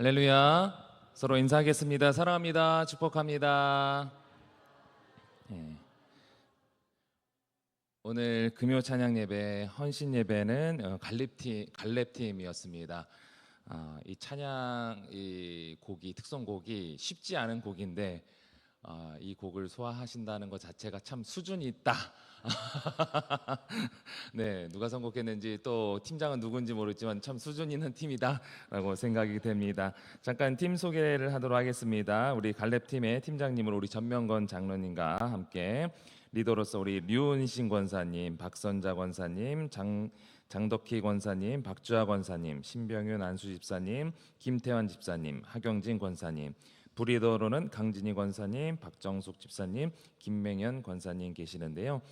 할렐루야. 서로 인사하겠습니다. 사랑합니다. 축복합니다. 예. 오늘 금요 찬양 예배, 헌신 예배는 갈렙팀이었습니다. 이 찬양 이 곡이 특성곡이 쉽지 않은 곡인데 이 곡을 소화하신다는 것 자체가 참 수준이 있다. 네, 누가 선곡했는지 또 팀장은 누군지 모르지만 참 수준 있는 팀이다라고 생각이 됩니다. 잠깐 팀 소개를 하도록 하겠습니다. 우리 갈렙팀의 팀장님을 우리 전명건 장로님과 함께 리더로서 우리 류은신 권사님, 박선자 권사님, 장덕희 권사님, 박주아 권사님, 신병윤 안수 집사님, 김태환 집사님, 하경진 권사님, 부리더로는 강진희 권사님, 박정숙 집사님, 김맹현 권사님 계시는데요.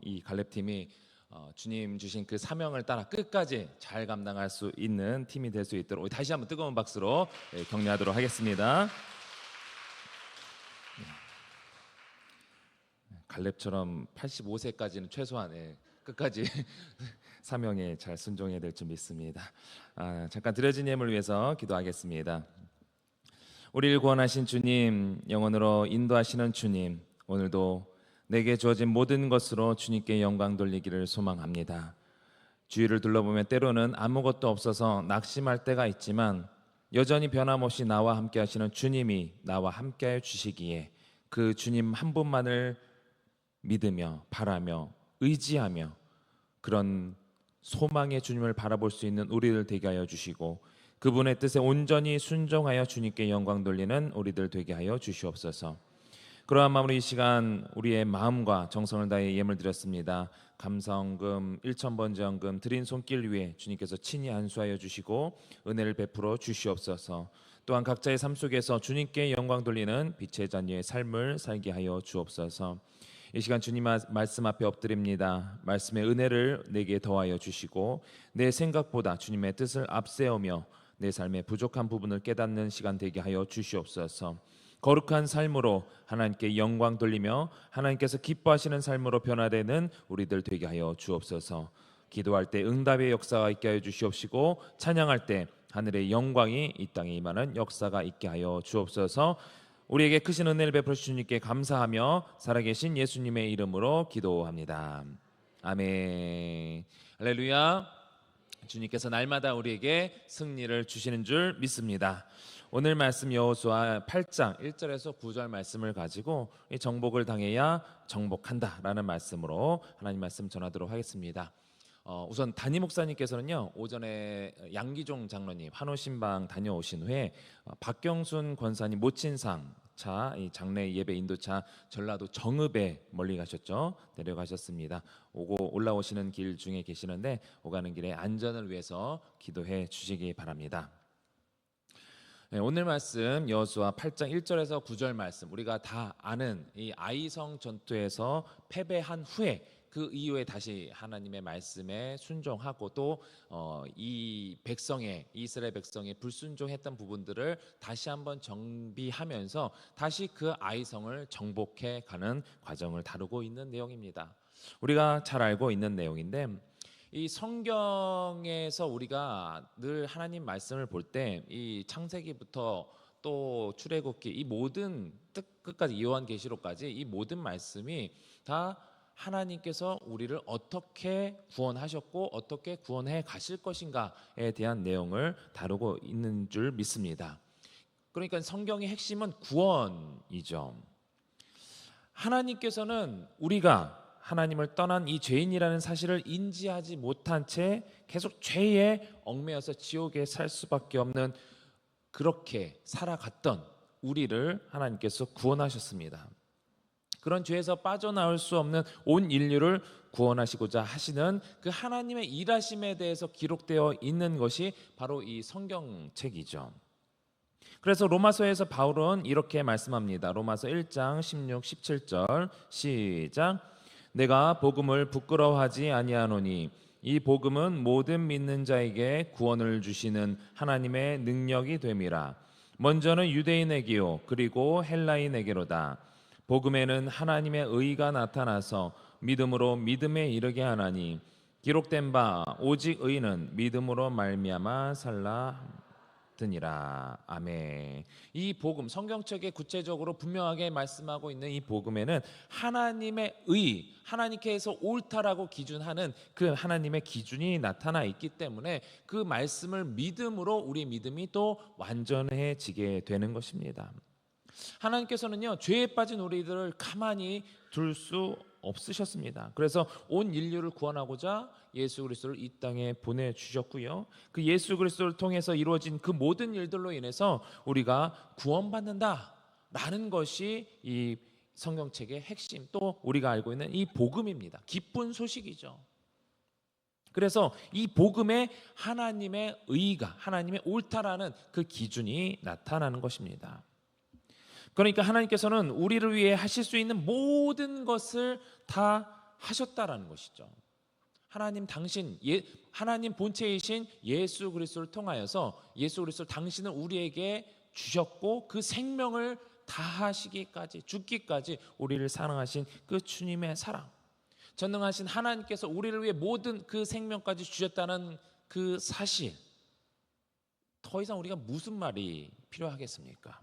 이 갈렙팀이 주님 주신 그 사명을 따라 끝까지 잘 감당할 수 있는 팀이 될 수 있도록 다시 한번 뜨거운 박수로 격려하도록 하겠습니다. 갈렙처럼 85세까지는 최소한 끝까지 사명에 잘 순종해야 될 줄 믿습니다. 잠깐 드려진 예물 위해서 기도하겠습니다. 우리를 구원하신 주님, 영원으로 인도하시는 주님, 오늘도 내게 주어진 모든 것으로 주님께 영광 돌리기를 소망합니다. 주위를 둘러보면 때로는 아무것도 없어서 낙심할 때가 있지만 여전히 변함없이 나와 함께 하시는 주님이 나와 함께 주시기에 그 주님 한 분만을 믿으며 바라며 의지하며 그런 소망의 주님을 바라볼 수 있는 우리들 되게 하여 주시고 그분의 뜻에 온전히 순종하여 주님께 영광 돌리는 우리들 되게 하여 주시옵소서. 그러한 마음으로 이 시간 우리의 마음과 정성을 다해 예물 드렸습니다. 감사헌금 1,000번제헌금 드린 손길 위에 주님께서 친히 안수하여 주시고 은혜를 베풀어 주시옵소서. 또한 각자의 삶 속에서 주님께 영광 돌리는 빛의 자녀의 삶을 살게 하여 주옵소서. 이 시간 주님 말씀 앞에 엎드립니다. 말씀의 은혜를 내게 더하여 주시고 내 생각보다 주님의 뜻을 앞세우며 내 삶의 부족한 부분을 깨닫는 시간 되게 하여 주시옵소서. 거룩한 삶으로 하나님께 영광 돌리며 하나님께서 기뻐하시는 삶으로 변화되는 우리들 되게 하여 주옵소서. 기도할 때 응답의 역사가 있게 하여 주시옵시고 찬양할 때 하늘의 영광이 이 땅에 임하는 역사가 있게 하여 주옵소서. 우리에게 크신 은혜를 베풀어 주신 주님께 감사하며 살아계신 예수님의 이름으로 기도합니다. 아멘. 할렐루야. 주님께서 날마다 우리에게 승리를 주시는 줄 믿습니다. 오늘 말씀 여호수아 8장 1절에서 9절 말씀을 가지고 이 정복을 당해야 정복한다라는 말씀으로 하나님 말씀 전하도록 하겠습니다. 우선 담임 목사님께서는요 오전에 양기종 장로님 환호신방 다녀오신 후에 박경순 권사님 모친상 차, 이 장례 예배 인도차 전라도 정읍에 멀리 가셨죠. 내려가셨습니다. 올라오시는 길 중에 계시는데 오가는 길에 안전을 위해서 기도해 주시기 바랍니다. 네, 오늘 말씀 여호수아 8장 1절에서 9절 말씀 우리가 다 아는 이 아이성 전투에서 패배한 후에 그 이후에 다시 하나님의 말씀에 순종하고 또 이 백성의 이스라엘 백성의 불순종했던 부분들을 다시 한번 정비하면서 다시 그 아이성을 정복해 가는 과정을 다루고 있는 내용입니다. 우리가 잘 알고 있는 내용인데 이 성경에서 우리가 늘 하나님 말씀을 볼 때 이 창세기부터 또 출애굽기 이 모든 끝까지 요한계시록까지 이 모든 말씀이 다 하나님께서 우리를 어떻게 구원하셨고 어떻게 구원해 가실 것인가에 대한 내용을 다루고 있는 줄 믿습니다. 그러니까 성경의 핵심은 구원이죠. 하나님께서는 우리가 하나님을 떠난 이 죄인이라는 사실을 인지하지 못한 채 계속 죄에 얽매여서 지옥에 살 수밖에 없는 그렇게 살아갔던 우리를 하나님께서 구원하셨습니다. 그런 죄에서 빠져나올 수 없는 온 인류를 구원하시고자 하시는 그 하나님의 일하심에 대해서 기록되어 있는 것이 바로 이 성경책이죠. 그래서 로마서에서 바울은 이렇게 말씀합니다. 로마서 1장 16, 17절 시작. 내가 복음을 부끄러워하지 아니하노니 이 복음은 모든 믿는 자에게 구원을 주시는 하나님의 능력이 됨이라. 먼저는 유대인에게요 그리고 헬라인에게로다. 복음에는 하나님의 의가 나타나서 믿음으로 믿음에 이르게 하나니 기록된 바 오직 의인은 믿음으로 말미암아 살라. 드니라. 아멘. 이 복음, 성경책에 구체적으로 분명하게 말씀하고 있는 이 복음에는 하나님의 의, 하나님께서 옳다라고 기준하는 그 하나님의 기준이 나타나 있기 때문에 그 말씀을 믿음으로 우리 믿음이 또 완전해지게 되는 것입니다. 하나님께서는요, 죄에 빠진 우리들을 가만히 둘 수 없으셨습니다. 그래서 온 인류를 구원하고자 예수 그리스도를 이 땅에 보내주셨고요, 그 예수 그리스도를 통해서 이루어진 그 모든 일들로 인해서 우리가 구원받는다라는 것이 이 성경책의 핵심, 또 우리가 알고 있는 이 복음입니다. 기쁜 소식이죠. 그래서 이 복음에 하나님의 의가, 하나님의 옳다라는 그 기준이 나타나는 것입니다. 그러니까 하나님께서는 우리를 위해 하실 수 있는 모든 것을 다 하셨다라는 것이죠. 하나님 당신, 하나님 본체이신 예수 그리스도를 통하여서 예수 그리스도 당신은 우리에게 주셨고, 그 생명을 다하시기까지, 죽기까지 우리를 사랑하신 그 주님의 사랑, 전능하신 하나님께서 우리를 위해 모든 그 생명까지 주셨다는 그 사실, 더 이상 우리가 무슨 말이 필요하겠습니까?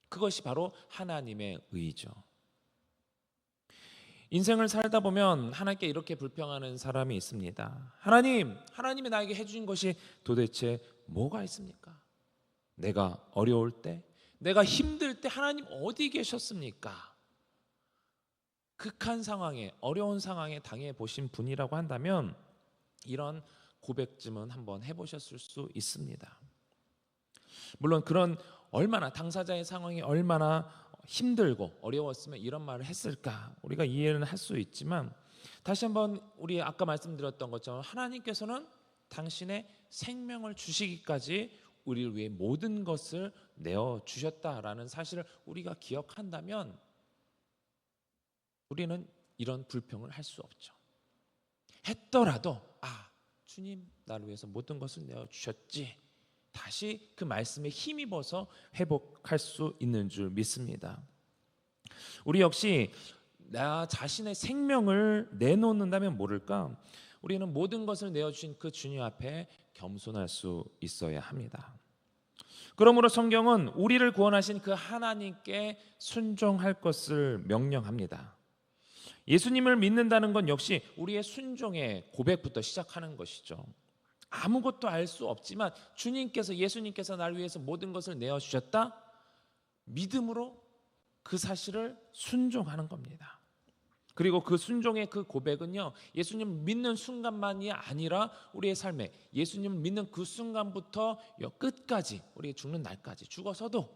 그것이 바로 하나님의 의죠. 인생을 살다 보면 하나님께 이렇게 불평하는 사람이 있습니다. 하나님이 나에게 해주신 것이 도대체 뭐가 있습니까? 내가 어려울 때, 내가 힘들 때 하나님 어디 계셨습니까? 극한 상황에, 어려운 상황에 당해 보신 분이라고 한다면 이런 고백쯤은 한번 해보셨을 수 있습니다. 물론 그런 얼마나 당사자의 상황이 얼마나 힘들고 어려웠으면 이런 말을 했을까 우리가 이해는 할 수 있지만, 다시 한번 우리 아까 말씀드렸던 것처럼 하나님께서는 당신의 생명을 주시기까지 우리를 위해 모든 것을 내어주셨다라는 사실을 우리가 기억한다면 우리는 이런 불평을 할 수 없죠. 했더라도 주님 나를 위해서 모든 것을 내어주셨지, 다시 그 말씀에 힘입어서 회복할 수 있는 줄 믿습니다. 우리 역시 나 자신의 생명을 내놓는다면 모를까, 우리는 모든 것을 내어주신 그 주님 앞에 겸손할 수 있어야 합니다. 그러므로 성경은 우리를 구원하신 그 하나님께 순종할 것을 명령합니다. 예수님을 믿는다는 건 역시 우리의 순종의 고백부터 시작하는 것이죠. 아무것도 알 수 없지만 주님께서, 예수님께서 나를 위해서 모든 것을 내어주셨다, 믿음으로 그 사실을 순종하는 겁니다. 그리고 그 순종의 그 고백은요, 예수님 믿는 순간만이 아니라 우리의 삶에, 예수님을 믿는 그 순간부터 끝까지, 우리 죽는 날까지, 죽어서도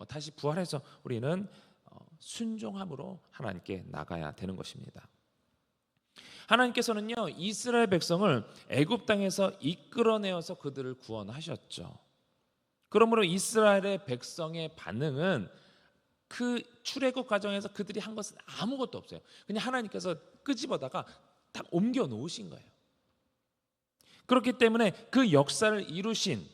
다시 부활해서 우리는 순종함으로 하나님께 나가야 되는 것입니다. 하나님께서는요, 이스라엘 백성을 애굽 땅에서 이끌어내어서 그들을 구원하셨죠. 그러므로 이스라엘의 백성의 반응은 그 출애굽 과정에서 그들이 한 것은 아무것도 없어요. 그냥 하나님께서 끄집어다가 딱 옮겨 놓으신 거예요. 그렇기 때문에 그 역사를 이루신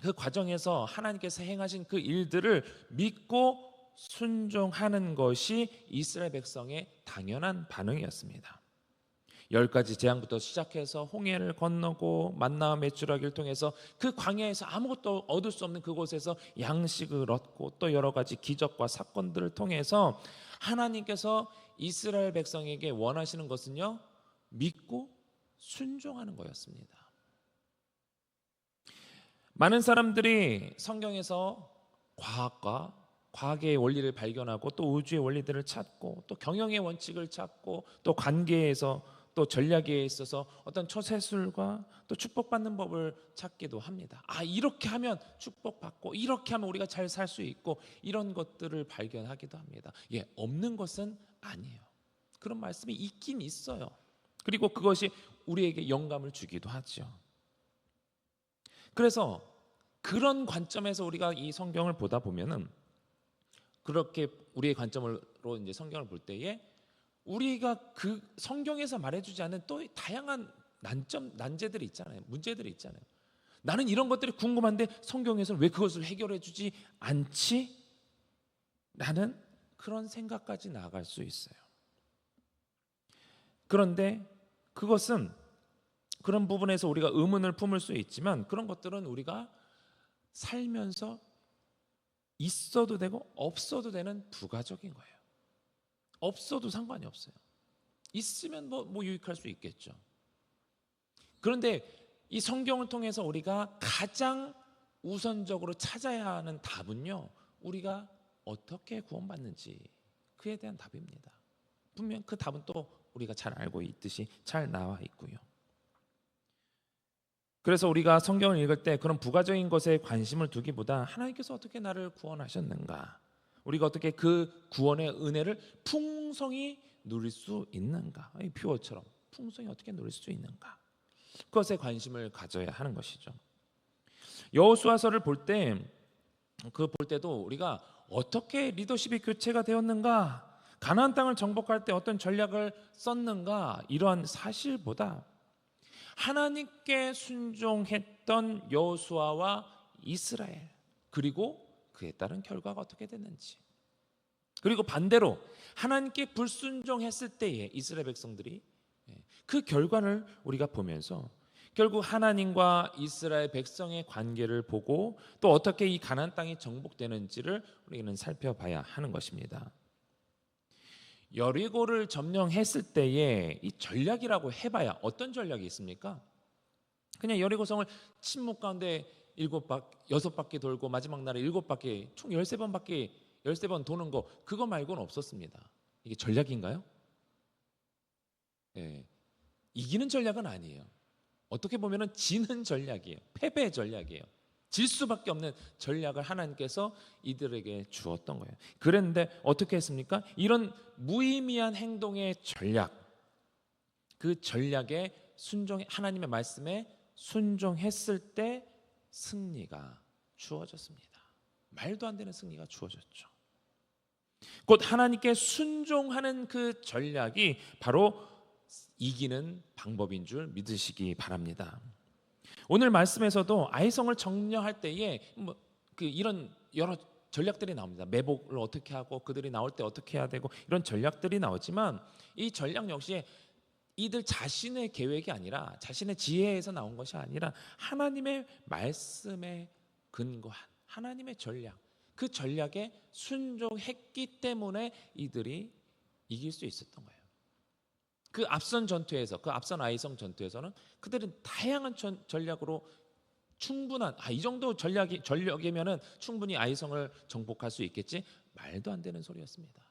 그 과정에서 하나님께서 행하신 그 일들을 믿고 순종하는 것이 이스라엘 백성의 당연한 반응이었습니다. 10가지 재앙부터 시작해서 홍해를 건너고 만나와 메추라기를 통해서 그 광야에서 아무것도 얻을 수 없는 그곳에서 양식을 얻고, 또 여러 가지 기적과 사건들을 통해서 하나님께서 이스라엘 백성에게 원하시는 것은요, 믿고 순종하는 거였습니다. 많은 사람들이 성경에서 과학의 원리를 발견하고, 또 우주의 원리들을 찾고, 또 경영의 원칙을 찾고, 또 관계에서, 또 전략에 있어서 어떤 처세술과 또 축복받는 법을 찾기도 합니다. 이렇게 하면 축복받고, 이렇게 하면 우리가 잘 살 수 있고, 이런 것들을 발견하기도 합니다. 없는 것은 아니에요. 그런 말씀이 있긴 있어요. 그리고 그것이 우리에게 영감을 주기도 하죠. 그래서 그런 관점에서 우리가 이 성경을 보다 보면은, 그렇게 우리의 관점으로 이제 성경을 볼 때에 우리가 그 성경에서 말해주지 않은 또 다양한 난제들이 있잖아요. 문제들이 있잖아요. 나는 이런 것들이 궁금한데 성경에서는 왜 그것을 해결해주지 않지? 라는 그런 생각까지 나아갈 수 있어요. 그런데 그것은 그런 부분에서 우리가 의문을 품을 수 있지만, 그런 것들은 우리가 살면서 있어도 되고 없어도 되는 부가적인 거예요. 없어도 상관이 없어요. 있으면 뭐 유익할 수 있겠죠. 그런데 이 성경을 통해서 우리가 가장 우선적으로 찾아야 하는 답은요, 우리가 어떻게 구원받는지 그에 대한 답입니다. 분명 그 답은 또 우리가 잘 알고 있듯이 잘 나와 있고요. 그래서 우리가 성경을 읽을 때 그런 부가적인 것에 관심을 두기보다 하나님께서 어떻게 나를 구원하셨는가, 우리가 어떻게 그 구원의 은혜를 풍성히 누릴 수 있는가, 이 표어처럼 풍성히 어떻게 누릴 수 있는가, 그것에 관심을 가져야 하는 것이죠. 여호수아서를 볼 때도 우리가 어떻게 리더십이 교체가 되었는가, 가나안 땅을 정복할 때 어떤 전략을 썼는가, 이러한 사실보다 하나님께 순종했던 여호수아와 이스라엘, 그리고 그에 따른 결과가 어떻게 됐는지, 그리고 반대로 하나님께 불순종했을 때의 이스라엘 백성들이 그 결과를 우리가 보면서 결국 하나님과 이스라엘 백성의 관계를 보고 또 어떻게 이 가나안 땅이 정복되는지를 우리는 살펴봐야 하는 것입니다. 여리고를 점령했을 때의 이 전략이라고 해봐야 어떤 전략이 있습니까? 그냥 여리고성을 침묵 가운데 6바퀴 돌고 마지막 날에 7바퀴, 총 13번 도는 거, 그거 말고는 없었습니다. 이게 전략인가요? 네. 이기는 전략은 아니에요. 어떻게 보면 지는 전략이에요. 패배 전략이에요. 질 수밖에 없는 전략을 하나님께서 이들에게 주었던 거예요. 그런데 어떻게 했습니까? 이런 무의미한 행동의 전략, 그 전략에 하나님의 말씀에 순종했을 때 승리가 주어졌습니다. 말도 안 되는 승리가 주어졌죠. 곧 하나님께 순종하는 그 전략이 바로 이기는 방법인 줄 믿으시기 바랍니다. 오늘 말씀에서도 아이성을 정령할 때에 이런 여러 전략들이 나옵니다. 매복을 어떻게 하고 그들이 나올 때 어떻게 해야 되고 이런 전략들이 나오지만 이 전략 역시 이들 자신의 계획이 아니라 자신의 지혜에서 나온 것이 아니라 하나님의 말씀에 근거한 하나님의 전략, 그 전략에 순종했기 때문에 이들이 이길 수 있었던 거예요. 그 앞선 아이성 전투에서는 그들은 다양한 전략으로 충분한, 이 정도 전력이면은 충분히 아이성을 정복할 수 있겠지, 말도 안 되는 소리였습니다.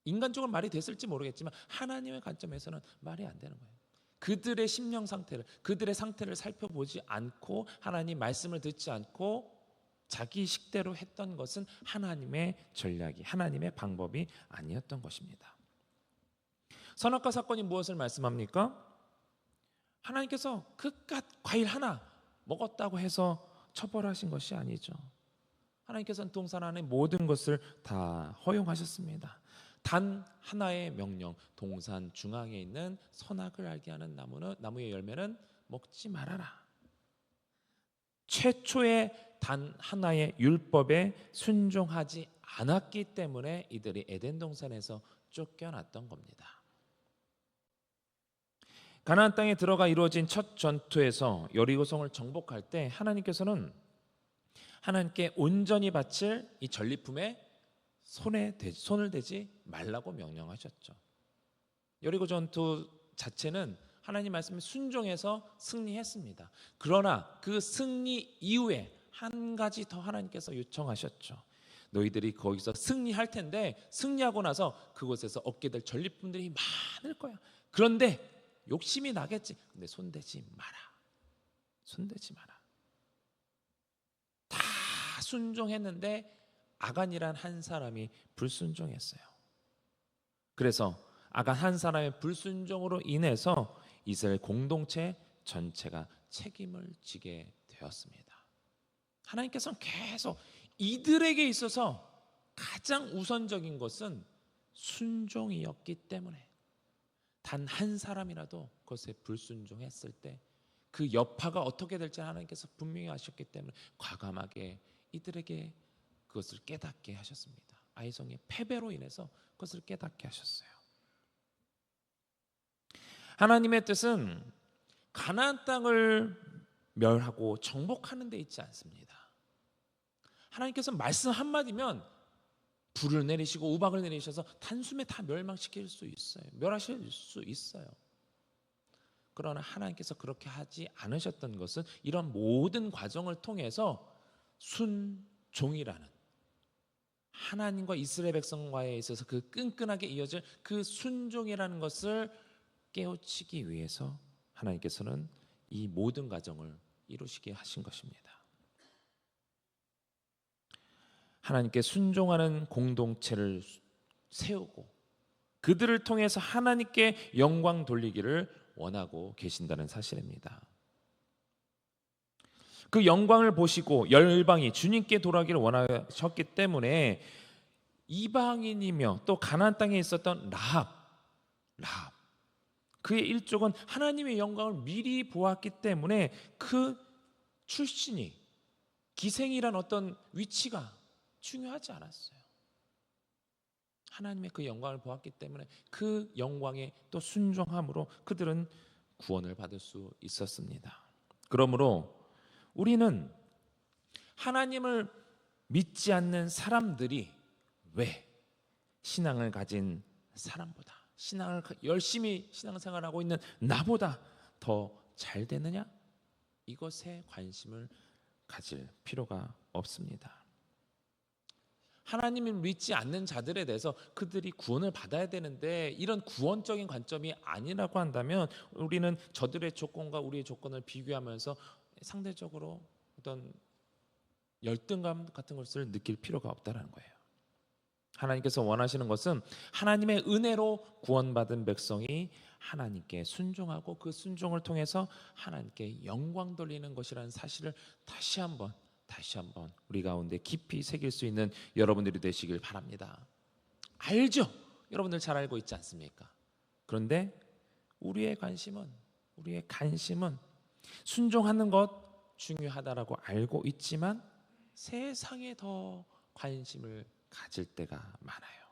인간적으로 말이 됐을지 모르겠지만 하나님의 관점에서는 말이 안 되는 거예요. 그들의 심령 상태를, 그들의 상태를 살펴보지 않고 하나님 말씀을 듣지 않고 자기 식대로 했던 것은 하나님의 전략이, 하나님의 방법이 아니었던 것입니다. 선악과 사건이 무엇을 말씀합니까? 하나님께서 그깟 과일 하나 먹었다고 해서 처벌하신 것이 아니죠. 하나님께서는 동산 안에 모든 것을 다 허용하셨습니다. 단 하나의 명령, 동산 중앙에 있는 선악을 알게 하는 나무의 열매는 먹지 말아라. 최초의 단 하나의 율법에 순종하지 않았기 때문에 이들이 에덴 동산에서 쫓겨났던 겁니다. 가나안 땅에 들어가 이루어진 첫 전투에서 여리고성을 정복할 때 하나님께서는 하나님께 온전히 바칠 이 전리품에 손을 대지 말라고 명령하셨죠. 여리고 전투 자체는 하나님 말씀에 순종해서 승리했습니다. 그러나 그 승리 이후에 한 가지 더 하나님께서 요청하셨죠. 너희들이 거기서 승리할 텐데 승리하고 나서 그곳에서 얻게 될 전리품들이 많을 거야. 그런데 욕심이 나겠지. 근데 손대지 마라. 손대지 마라. 다 순종했는데 아간이란 한 사람이 불순종했어요. 그래서 아간 한 사람의 불순종으로 인해서 이스라엘 공동체 전체가 책임을 지게 되었습니다. 하나님께서는 계속 이들에게 있어서 가장 우선적인 것은 순종이었기 때문에 단 한 사람이라도 그것에 불순종했을 때 그 여파가 어떻게 될지 하나님께서 분명히 아셨기 때문에 과감하게 이들에게 그것을 깨닫게 하셨습니다. 아이성의 패배로 인해서 그것을 깨닫게 하셨어요. 하나님의 뜻은 가나안 땅을 멸하고 정복하는 데 있지 않습니다. 하나님께서 말씀 한마디면 불을 내리시고 우박을 내리셔서 단숨에 다 멸망시킬 수 있어요. 멸하실 수 있어요. 그러나 하나님께서 그렇게 하지 않으셨던 것은 이런 모든 과정을 통해서 순종이라는, 하나님과 이스라엘 백성과에 있어서 그 끈끈하게 이어질 그 순종이라는 것을 깨우치기 위해서 하나님께서는 이 모든 과정을 이루시게 하신 것입니다. 하나님께 순종하는 공동체를 세우고 그들을 통해서 하나님께 영광 돌리기를 원하고 계신다는 사실입니다. 그 영광을 보시고 열방이 주님께 돌아가기를 원하셨기 때문에 이방인이며 또 가나안 땅에 있었던 라합, 그의 일족은 하나님의 영광을 미리 보았기 때문에 그 출신이, 기생이란 어떤 위치가 중요하지 않았어요. 하나님의 그 영광을 보았기 때문에 그 영광에 또 순종함으로 그들은 구원을 받을 수 있었습니다. 그러므로 우리는 하나님을 믿지 않는 사람들이 왜 신앙을 가진 사람보다, 신앙을 열심히 신앙생활하고 있는 나보다 더 잘 되느냐? 이것에 관심을 가질 필요가 없습니다. 하나님을 믿지 않는 자들에 대해서 그들이 구원을 받아야 되는데 이런 구원적인 관점이 아니라고 한다면 우리는 저들의 조건과 우리의 조건을 비교하면서 상대적으로 어떤 열등감 같은 것을 느낄 필요가 없다는 거예요. 하나님께서 원하시는 것은 하나님의 은혜로 구원받은 백성이 하나님께 순종하고 그 순종을 통해서 하나님께 영광 돌리는 것이라는 사실을 다시 한번 우리 가운데 깊이 새길 수 있는 여러분들이 되시길 바랍니다. 알죠? 여러분들 잘 알고 있지 않습니까? 그런데 우리의 관심은 순종하는 것 중요하다라고 알고 있지만 세상에 더 관심을 가질 때가 많아요.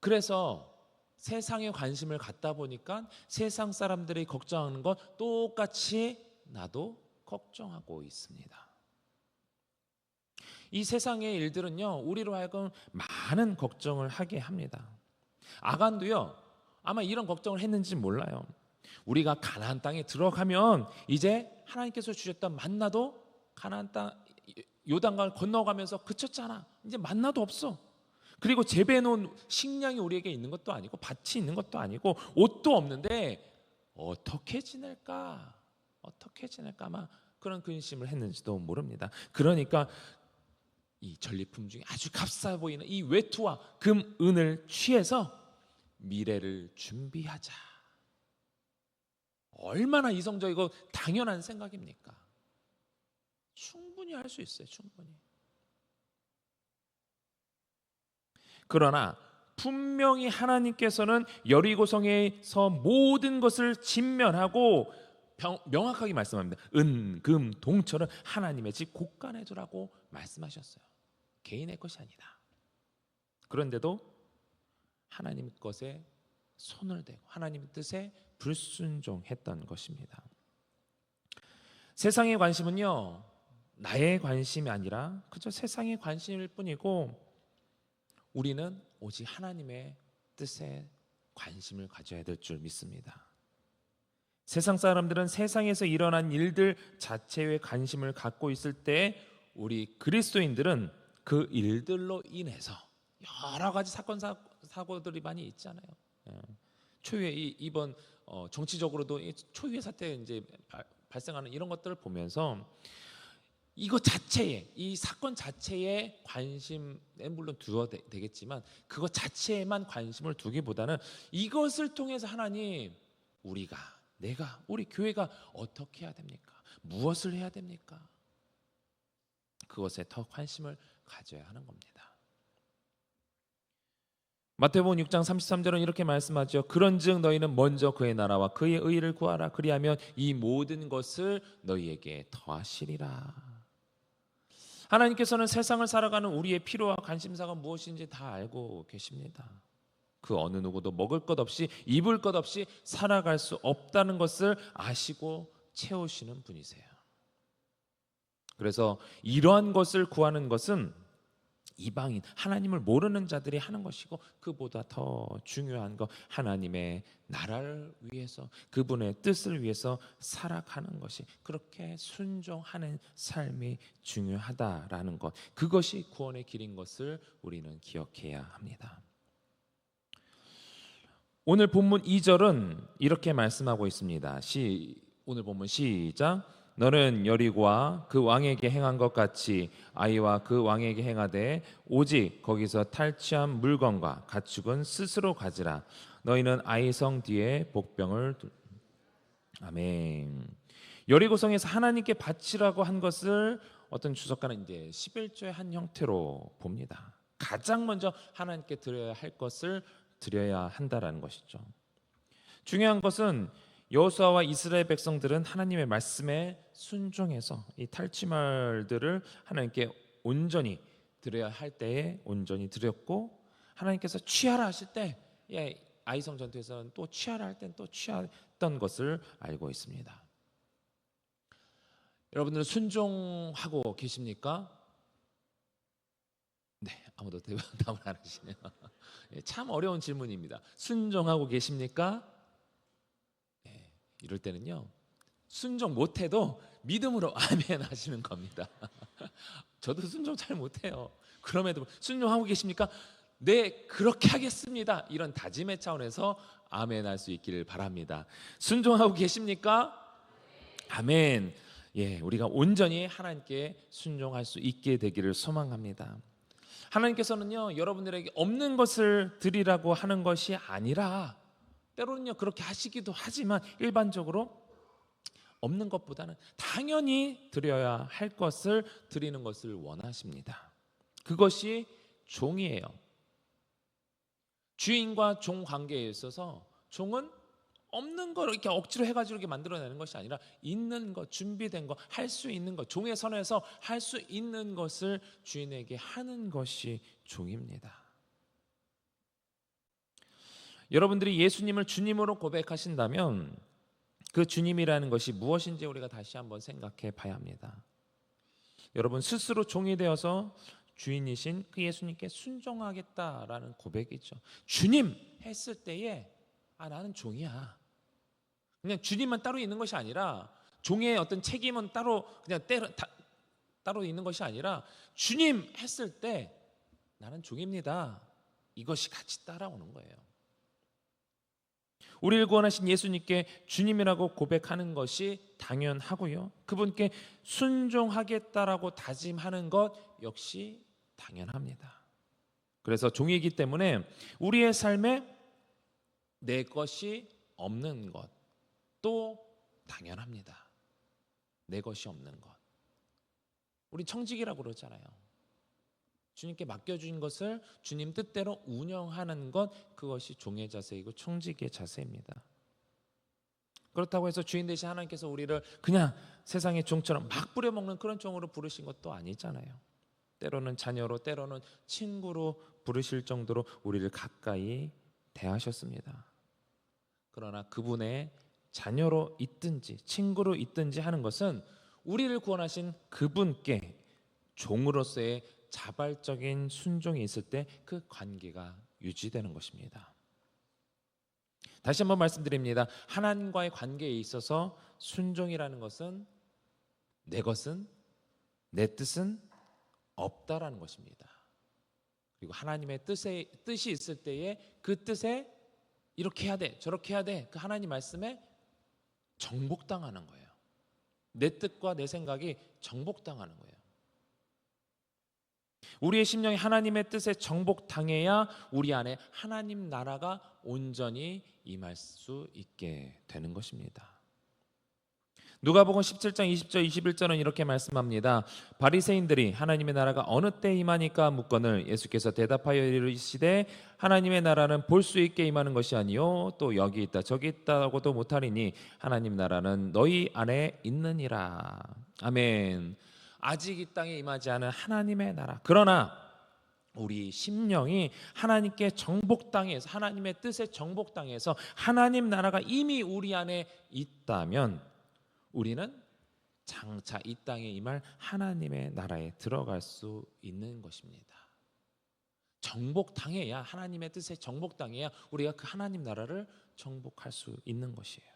그래서 세상에 관심을 갖다 보니까 세상 사람들이 걱정하는 것 똑같이 나도 걱정하고 있습니다. 이 세상의 일들은요, 우리로 하여금 많은 걱정을 하게 합니다. 아간도요, 아마 이런 걱정을 했는지 몰라요. 우리가 가나안 땅에 들어가면 이제 하나님께서 주셨던 만나도 가나안 땅 요단강을 건너가면서 그쳤잖아. 이제 만나도 없어. 그리고 재배해놓은 식량이 우리에게 있는 것도 아니고 밭이 있는 것도 아니고 옷도 없는데 어떻게 지낼까 아마 그런 근심을 했는지도 모릅니다. 그러니까 이 전리품 중에 아주 값싸 보이는 이 외투와 금, 은을 취해서 미래를 준비하자. 얼마나 이성적이고 당연한 생각입니까? 충분히 할 수 있어요. 충분히. 그러나 분명히 하나님께서는 여리고성에서 모든 것을 진멸하고 명확하게 말씀합니다. 은, 금, 동철은 하나님의 집 곳간에 두라고 말씀하셨어요. 개인의 것이 아니다. 그런데도 하나님 것에 손을 대고 하나님 뜻에 불순종했던 것입니다. 세상의 관심은요, 나의 관심이 아니라 그저 세상의 관심일 뿐이고 우리는 오직 하나님의 뜻에 관심을 가져야 될 줄 믿습니다. 세상 사람들은 세상에서 일어난 일들 자체에 관심을 갖고 있을 때 우리 그리스도인들은 그 일들로 인해서 여러 가지 사건 사고들이 많이 있잖아요. 초유의 이번 정치적으로도 초유의 사태 이제 발생하는 이런 것들을 보면서 이거 자체에, 이 사건 자체에 관심에 물론 두어야 되겠지만 그것 자체에만 관심을 두기보다는 이것을 통해서 하나님, 우리 교회가 어떻게 해야 됩니까? 무엇을 해야 됩니까? 그것에 더 관심을 가져야 하는 겁니다. 마태복음 6장 33절은 이렇게 말씀하죠. 그런즉 너희는 먼저 그의 나라와 그의 의를 구하라. 그리하면 이 모든 것을 너희에게 더하시리라. 하나님께서는 세상을 살아가는 우리의 필요와 관심사가 무엇인지 다 알고 계십니다. 그 어느 누구도 먹을 것 없이 입을 것 없이 살아갈 수 없다는 것을 아시고 채우시는 분이세요. 그래서 이러한 것을 구하는 것은 이방인, 하나님을 모르는 자들이 하는 것이고, 그보다 더 중요한 거 하나님의 나라를 위해서, 그분의 뜻을 위해서 살아가는 것이, 그렇게 순종하는 삶이 중요하다라는 것, 그것이 구원의 길인 것을 우리는 기억해야 합니다. 오늘 본문 2절은 이렇게 말씀하고 있습니다. 오늘 본문 시작. 너는 여리고와 그 왕에게 행한 것 같이 아이와 그 왕에게 행하되 오직 거기서 탈취한 물건과 가축은 스스로 가지라. 너희는 아이 성 뒤에 복병을 아멘. 여리고성에서 하나님께 바치라고 한 것을 어떤 주석가는 이제 11조의 한 형태로 봅니다. 가장 먼저 하나님께 드려야 할 것을 드려야 한다라는 것이죠. 중요한 것은 여호수아와 이스라엘 백성들은 하나님의 말씀에 순종해서 이 탈취물들을 하나님께 온전히 드려야 할 때에 온전히 드렸고, 하나님께서 취하라 하실 때 아이성 전투에서는 또 취하라 할 때는 또 취했던 것을 알고 있습니다. 여러분들은 순종하고 계십니까? 네, 아무도 대답을 안 하시네요. 참 어려운 질문입니다. 순종하고 계십니까? 이럴 때는요, 순종 못해도 믿음으로 아멘 하시는 겁니다. 저도 순종 잘 못해요. 그럼에도 순종하고 계십니까? 네, 그렇게 하겠습니다. 이런 다짐의 차원에서 아멘 할 수 있기를 바랍니다. 순종하고 계십니까? 아멘. 우리가 온전히 하나님께 순종할 수 있게 되기를 소망합니다. 하나님께서는요, 여러분들에게 없는 것을 드리라고 하는 것이 아니라, 때로는요 그렇게 하시기도 하지만 일반적으로 없는 것보다는 당연히 드려야 할 것을 드리는 것을 원하십니다. 그것이 종이에요. 주인과 종 관계에 있어서 종은 없는 걸 이렇게 억지로 해가지고 이렇게 만들어내는 것이 아니라 있는 것, 준비된 것, 할 수 있는 것, 종의 선에서 할 수 있는 것을 주인에게 하는 것이 종입니다. 여러분들이 예수님을 주님으로 고백하신다면 그 주님이라는 것이 무엇인지 우리가 다시 한번 생각해 봐야 합니다. 여러분 스스로 종이 되어서 주인이신 그 예수님께 순종하겠다라는 고백이죠. 주님 했을 때에 나는 종이야. 그냥 주님만 따로 있는 것이 아니라, 종의 어떤 책임은 따로 그냥 따로 있는 것이 아니라, 주님 했을 때 나는 종입니다. 이것이 같이 따라오는 거예요. 우리를 구원하신 예수님께 주님이라고 고백하는 것이 당연하고요, 그분께 순종하겠다라고 다짐하는 것 역시 당연합니다. 그래서 종이기 때문에 우리의 삶에 내 것이 없는 것도 당연합니다. 내 것이 없는 것. 우리 청직이라고 그러잖아요. 주님께 맡겨주신 것을 주님 뜻대로 운영하는 것, 그것이 종의 자세이고 청직의 자세입니다. 그렇다고 해서 주인 대신 하나님께서 우리를 그냥 세상의 종처럼 막 부려먹는 그런 종으로 부르신 것도 아니잖아요. 때로는 자녀로, 때로는 친구로 부르실 정도로 우리를 가까이 대하셨습니다. 그러나 그분의 자녀로 있든지 친구로 있든지 하는 것은 우리를 구원하신 그분께 종으로서의 자발적인 순종이 있을 때 그 관계가 유지되는 것입니다. 다시 한번 말씀드립니다. 하나님과의 관계에 있어서 순종이라는 것은 내 것은, 내 뜻은 없다라는 것입니다. 그리고 하나님의 뜻이 있을 때에 그 뜻에 이렇게 해야 돼, 저렇게 해야 돼, 그 하나님 말씀에 정복당하는 거예요. 내 뜻과 내 생각이 정복당하는 거예요. 우리의 심령이 하나님의 뜻에 정복당해야 우리 안에 하나님 나라가 온전히 임할 수 있게 되는 것입니다. 누가복음 17장 20절 21절은 이렇게 말씀합니다. 바리새인들이 하나님의 나라가 어느 때 임하니까 묻거늘 예수께서 대답하여 이르시되 하나님의 나라는 볼 수 있게 임하는 것이 아니요 또 여기 있다 저기 있다고도 못하리니 하나님 나라는 너희 안에 있느니라. 아멘. 아직 이 땅에 임하지 않은 하나님의 나라, 그러나 우리 심령이 하나님께 정복당해서 하나님의 뜻에 정복당해서 하나님 나라가 이미 우리 안에 있다면 우리는 장차 이 땅에 임할 하나님의 나라에 들어갈 수 있는 것입니다. 정복당해야, 하나님의 뜻에 정복당해야 우리가 그 하나님 나라를 정복할 수 있는 것이에요.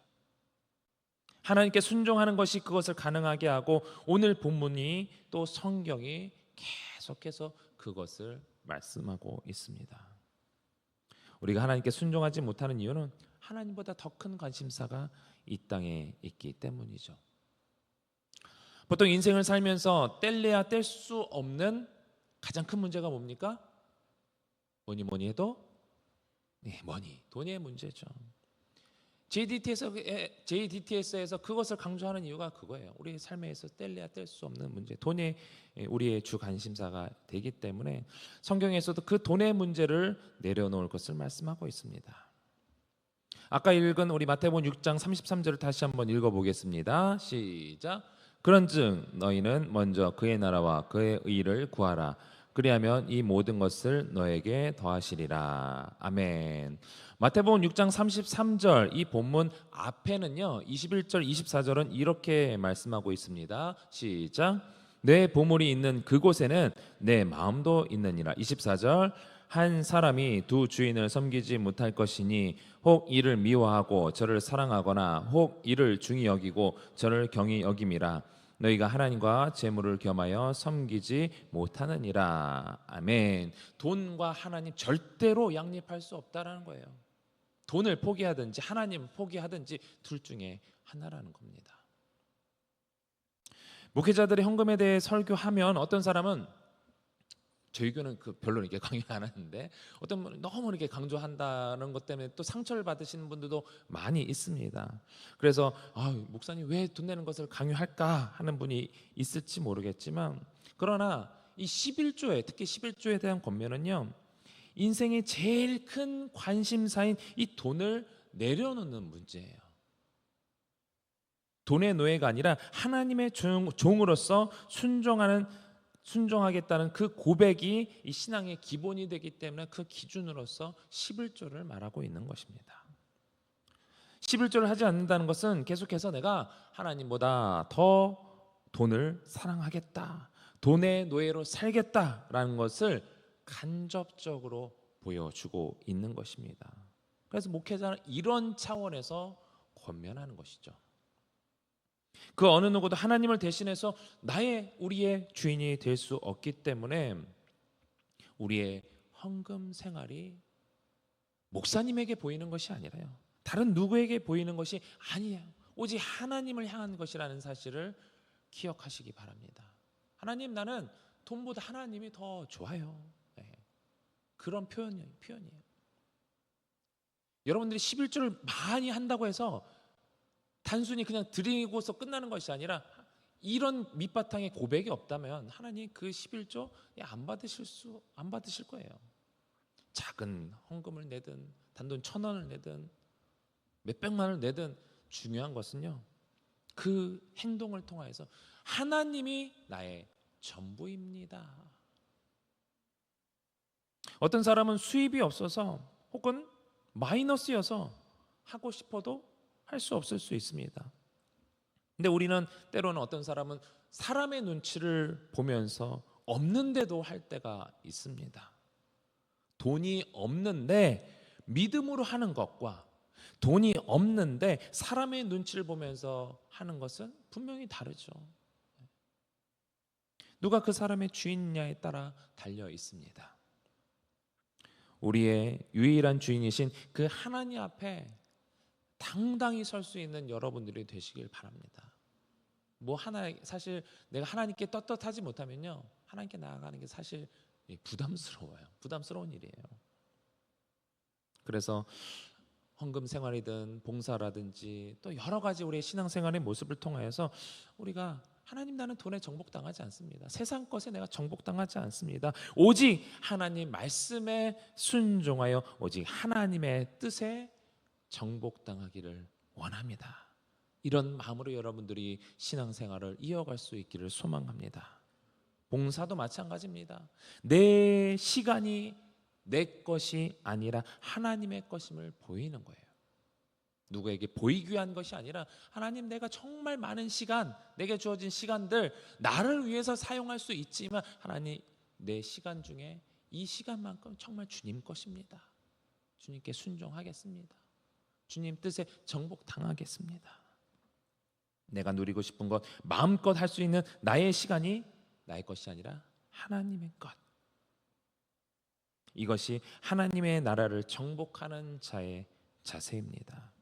하나님께 순종하는 것이 그것을 가능하게 하고, 오늘 본문이 또 성경이 계속해서 그것을 말씀하고 있습니다. 우리가 하나님께 순종하지 못하는 이유는 하나님보다 더 큰 관심사가 이 땅에 있기 때문이죠. 보통 인생을 살면서 뗄래야 뗄 수 없는 가장 큰 문제가 뭡니까? 뭐니 해도 머니, 돈의 문제죠. JDTS에서 그것을 강조하는 이유가 그거예요. 우리의 삶에서 뗄래야 뗄 수 없는 문제, 돈이 우리의 주 관심사가 되기 때문에 성경에서도 그 돈의 문제를 내려놓을 것을 말씀하고 있습니다. 아까 읽은 우리 마태복음 6장 33절을 다시 한번 읽어보겠습니다. 시작. 그런즉 너희는 먼저 그의 나라와 그의 의를 구하라. 그리하면 이 모든 것을 너에게 더하시리라. 아멘. 마태복음 6장 33절 이 본문 앞에는요 21절 24절은 이렇게 말씀하고 있습니다. 시작. 내 보물이 있는 그곳에는 내 마음도 있느니라. 24절. 한 사람이 두 주인을 섬기지 못할 것이니 혹 이를 미워하고 저를 사랑하거나 혹 이를 중히 여기고 저를 경히 여김이라. 너희가 하나님과 재물을 겸하여 섬기지 못하느니라. 아멘. 돈과 하나님 절대로 양립할 수 없다라는 거예요. 돈을 포기하든지 하나님을 포기하든지 둘 중에 하나라는 겁니다. 목회자들의 헌금에 대해 설교하면 어떤 사람은, 저희 교는 별로 이렇게 강요 안 하는데 어떤 분은 너무 이렇게 강조한다는 것 때문에 또 상처를 받으시는 분들도 많이 있습니다. 그래서 목사님 왜 돈 내는 것을 강요할까 하는 분이 있을지 모르겠지만, 그러나 이 11조에, 특히 11조에 대한 권면은요, 인생의 제일 큰 관심사인 이 돈을 내려놓는 문제예요. 돈의 노예가 아니라 하나님의 종으로서 순종하겠다는 그 고백이 이 신앙의 기본이 되기 때문에 그 기준으로서 11조를 말하고 있는 것입니다. 11조를 하지 않는다는 것은 계속해서 내가 하나님보다 더 돈을 사랑하겠다, 돈의 노예로 살겠다라는 것을 간접적으로 보여주고 있는 것입니다. 그래서 목회자는 이런 차원에서 권면하는 것이죠. 그 어느 누구도 하나님을 대신해서 우리의 주인이 될 수 없기 때문에 우리의 헌금 생활이 목사님에게 보이는 것이 아니라요, 다른 누구에게 보이는 것이 아니에요. 오직 하나님을 향한 것이라는 사실을 기억하시기 바랍니다. 하나님, 나는 돈보다 하나님이 더 좋아요. 그런 표현이에요. 여러분들이 11조를 많이 한다고 해서 단순히 그냥 드리고서 끝나는 것이 아니라, 이런 밑바탕에 고백이 없다면 하나님 그 11조 안 받으실 거예요. 작은 헌금을 내든 단돈 1,000원을 내든 몇백만을 내든 중요한 것은요, 그 행동을 통하여서 하나님이 나의 전부입니다. 어떤 사람은 수입이 없어서 혹은 마이너스여서 하고 싶어도 할 수 없을 수 있습니다. 근데 우리는 때로는 어떤 사람은 사람의 눈치를 보면서 없는데도 할 때가 있습니다. 돈이 없는데 믿음으로 하는 것과 돈이 없는데 사람의 눈치를 보면서 하는 것은 분명히 다르죠. 누가 그 사람의 주인이냐에 따라 달려 있습니다. 우리의 유일한 주인이신 그 하나님 앞에 당당히 설 수 있는 여러분들이 되시길 바랍니다. 사실 내가 하나님께 떳떳하지 못하면요, 하나님께 나아가는 게 사실 부담스러워요. 부담스러운 일이에요. 그래서 헌금 생활이든 봉사라든지 또 여러 가지 우리의 신앙생활의 모습을 통하여서 우리가, 하나님, 나는 돈에 정복당하지 않습니다. 세상 것에 내가 정복당하지 않습니다. 오직 하나님 말씀에 순종하여 오직 하나님의 뜻에 정복당하기를 원합니다. 이런 마음으로 여러분들이 신앙생활을 이어갈 수 있기를 소망합니다. 봉사도 마찬가지입니다. 내 시간이 내 것이 아니라 하나님의 것임을 보이는 거예요. 누구에게 보이기 위한 것이 아니라 하나님, 내가 정말 많은 시간, 내게 주어진 시간들 나를 위해서 사용할 수 있지만 하나님, 내 시간 중에 이 시간만큼 정말 주님 것입니다. 주님께 순종하겠습니다. 주님 뜻에 정복당하겠습니다. 내가 누리고 싶은 것 마음껏 할 수 있는 나의 시간이 나의 것이 아니라 하나님의 것. 이것이 하나님의 나라를 정복하는 자의 자세입니다.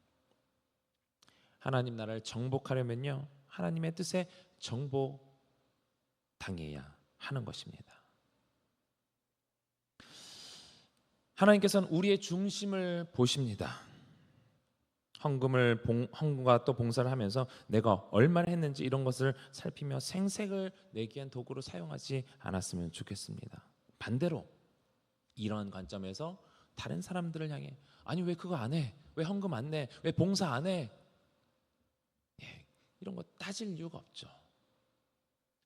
하나님 나라를 정복하려면요, 하나님의 뜻에 정복당해야 하는 것입니다. 하나님께서는 우리의 중심을 보십니다. 헌금과 또 봉사를 하면서 내가 얼마나 했는지 이런 것을 살피며 생색을 내기 위한 도구로 사용하지 않았으면 좋겠습니다. 반대로 이러한 관점에서 다른 사람들을 향해, 아니 왜 그거 안 해? 왜 헌금 안 내? 왜 봉사 안 해? 이런 거 따질 이유가 없죠.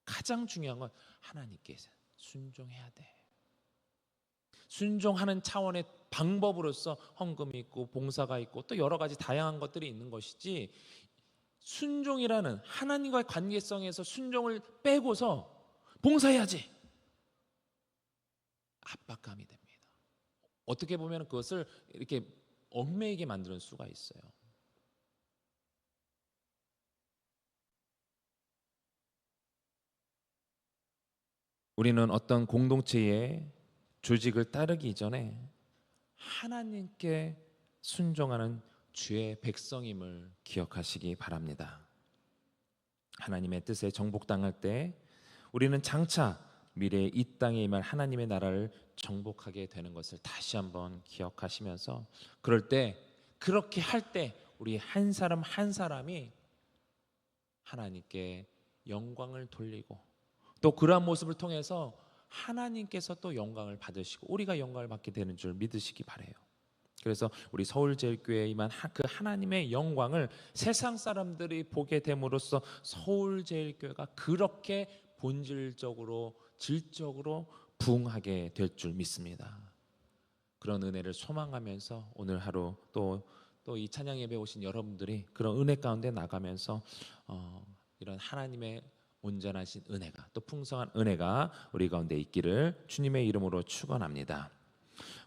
가장 중요한 건 하나님께 순종해야 돼. 순종하는 차원의 방법으로서 헌금이 있고 봉사가 있고 또 여러 가지 다양한 것들이 있는 것이지, 순종이라는 하나님과의 관계성에서 순종을 빼고서 봉사해야지, 압박감이 됩니다. 어떻게 보면 그것을 이렇게 얽매이게 만드는 수가 있어요. 우리는 어떤 공동체의 조직을 따르기 이전에 하나님께 순종하는 주의 백성임을 기억하시기 바랍니다. 하나님의 뜻에 정복당할 때 우리는 장차 미래의 이 땅에 임할 하나님의 나라를 정복하게 되는 것을 다시 한번 기억하시면서, 그럴 때, 그렇게 할 때 우리 한 사람 한 사람이 하나님께 영광을 돌리고 또 그러한 모습을 통해서 하나님께서 또 영광을 받으시고 우리가 영광을 받게 되는 줄 믿으시기 바라요. 그래서 우리 서울제일교회에 임한 그 하나님의 영광을 세상 사람들이 보게 됨으로써 서울제일교회가 그렇게 본질적으로 질적으로 부흥하게 될 줄 믿습니다. 그런 은혜를 소망하면서 오늘 하루 또 이 찬양 예배 오신 여러분들이 그런 은혜 가운데 나가면서 이런 하나님의 온전하신 은혜가, 또 풍성한 은혜가 우리 가운데 있기를 주님의 이름으로 축원합니다.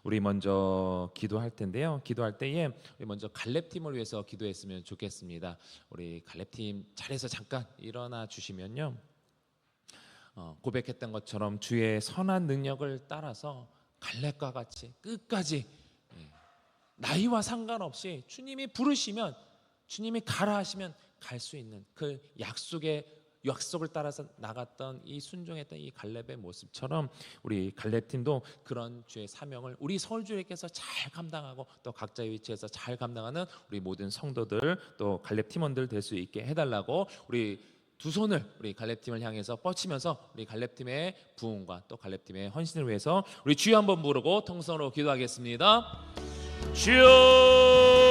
우리 먼저 기도할 텐데요. 기도할 때에 우리 먼저 갈렙팀을 위해서 기도했으면 좋겠습니다. 우리 갈렙팀 자리에서 잠깐 일어나 주시면요, 고백했던 것처럼 주의 선한 능력을 따라서 갈렙과 같이 끝까지, 나이와 상관없이 주님이 부르시면, 주님이 가라 하시면 갈 수 있는 그 약속을 따라서 나갔던 이 순종했던 이 갈렙의 모습처럼 우리 갈렙팀도 그런 주의 사명을 우리 서울주일께서 잘 감당하고 또 각자의 위치에서 잘 감당하는 우리 모든 성도들, 또 갈렙팀원들 될 수 있게 해달라고 우리 두 손을 우리 갈렙팀을 향해서 뻗치면서 우리 갈렙팀의 부흥과 또 갈렙팀의 헌신을 위해서 우리 주여 한번 부르고 통성으로 기도하겠습니다. 주여